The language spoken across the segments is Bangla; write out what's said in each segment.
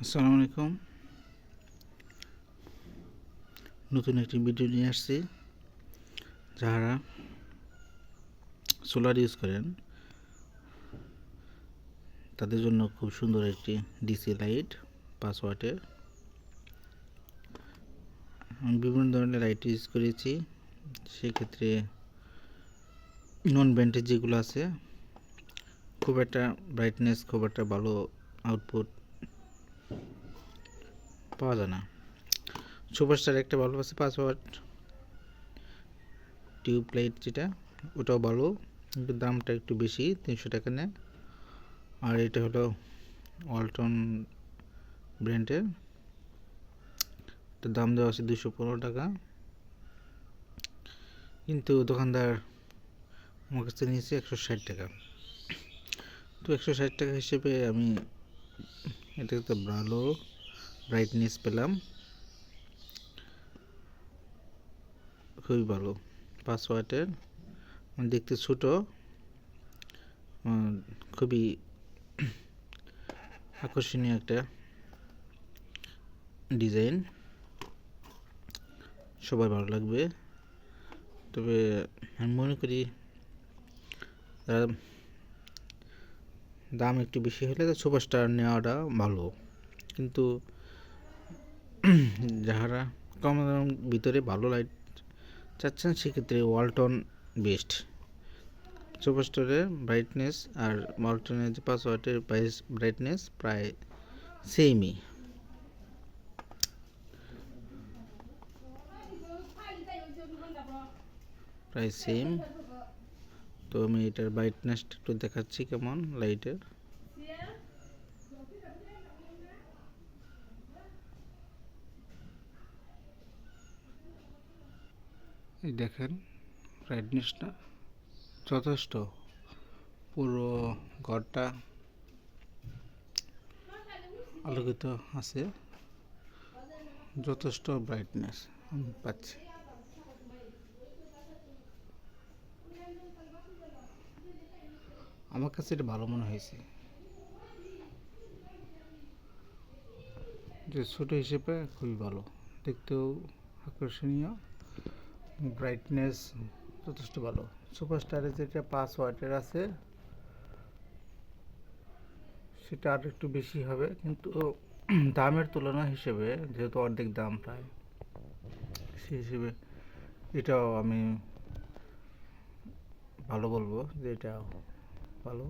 আসসালামু আলাইকুম। নতুন একটি ভিডিও নিয়ে আসছি। যারা সোলার ইউজ করেন তাদের জন্য খুব সুন্দর একটি ডিসি লাইট 5 ওয়াটের। আমি বিভিন্ন ধরনের লাইট ইউজ করেছি, সেক্ষেত্রে নন ব্যান্ডেজ যেগুলো আছে খুব একটা ব্রাইটনেস, খুব একটা ভালো আউটপুট পাওয়া যায় না। সুপারস্টার একটা ভালো আছে 5 ওয়াট টিউব লাইট, যেটা ওটাও ভালো, কিন্তু দামটা একটু বেশি, 300 টাকা নেয়। আর এটা হলো ওয়ালটন ব্র্যান্ডের, এটার দাম দেওয়া আছে 215 টাকা, কিন্তু দোকানদার আমার কাছে নিয়েছে 160 টাকা। তো 160 টাকা হিসেবে আমি এটাতে ভালো ব্রাইটনেস পেলাম, খুবই ভালো। 5 ওয়াটের, দেখতে ছোটো, খুবই আকর্ষণীয় একটা ডিজাইন, সবার ভালো লাগবে। তবে আমি মনে করি দাম একটু বেশি হলে তো সুপারস্টার নেওয়াটা ভালো, কিন্তু যারা কম দামের ভিতরে ভালো লাইট চাচ্ছেন সেক্ষেত্রে ওয়ালটন বেস্ট। সুপারস্টারের ব্রাইটনেস আর ওয়ালটনের যে 5 ওয়াটের ব্রাইটনেস প্রায় সেমই, প্রায় সেম। তো আমি এটার ব্রাইটনেসটা একটু দেখাচ্ছি কেমন লাইটের। এই দেখেন ব্রাইটনেসটা যথেষ্ট, পুরো ঘরটা আলোকিত আছে, যথেষ্ট ব্রাইটনেস আমি পাচ্ছি। আমার কাছে এটা ভালো মনে হয়েছে, যে ছোটো হিসেবে খুবই ভালো, দেখতেও আকর্ষণীয়, ব্রাইটনেস যথেষ্ট ভালো। সুপারস্টারে যেটা 5 ওয়াটের আছে সেটা আর একটু বেশি হবে, কিন্তু দামের তুলনা হিসেবে যেহেতু অর্ধেক দাম প্রায়, সেই হিসেবে এটাও আমি ভালো বলবো যে এটা ভালো।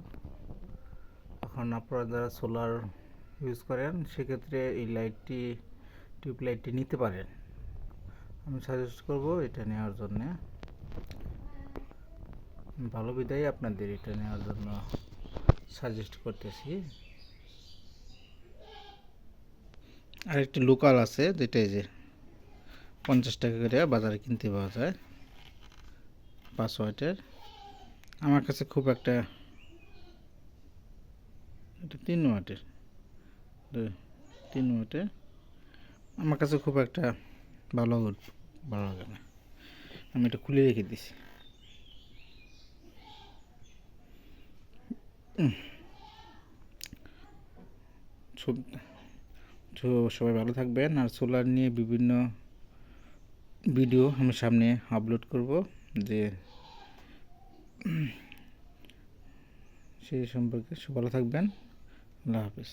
এখন আপনারা যারা সোলার ইউজ করেন সেক্ষেত্রে এই লাইটটি, টিউব লাইটটি নিতে পারেন। আমি সাজেস্ট করব এটা নেওয়ার জন্যে, ভালো বিদায় আপনাদের এটা নেওয়ার জন্য সাজেস্ট করতেছি। আর একটি লোকাল আছে, যেটা এই যে 50 টাকা করে বাজারে কিনতে পাওয়া যায় 5 ওয়াটের। আমার কাছে খুব একটা, এটা 3 ওয়াটের, 3 ওয়াটের, আমার কাছে খুব একটা ভালো ভালো লাগে না, আমি এটা খুলে রেখে দিছি। সবাই ভালো থাকবেন। আর সোলার নিয়ে বিভিন্ন ভিডিও আমি সামনে আপলোড করব, যে সেই সম্পর্কে ভালো থাকবেন। আল্লাহ হাফিজ।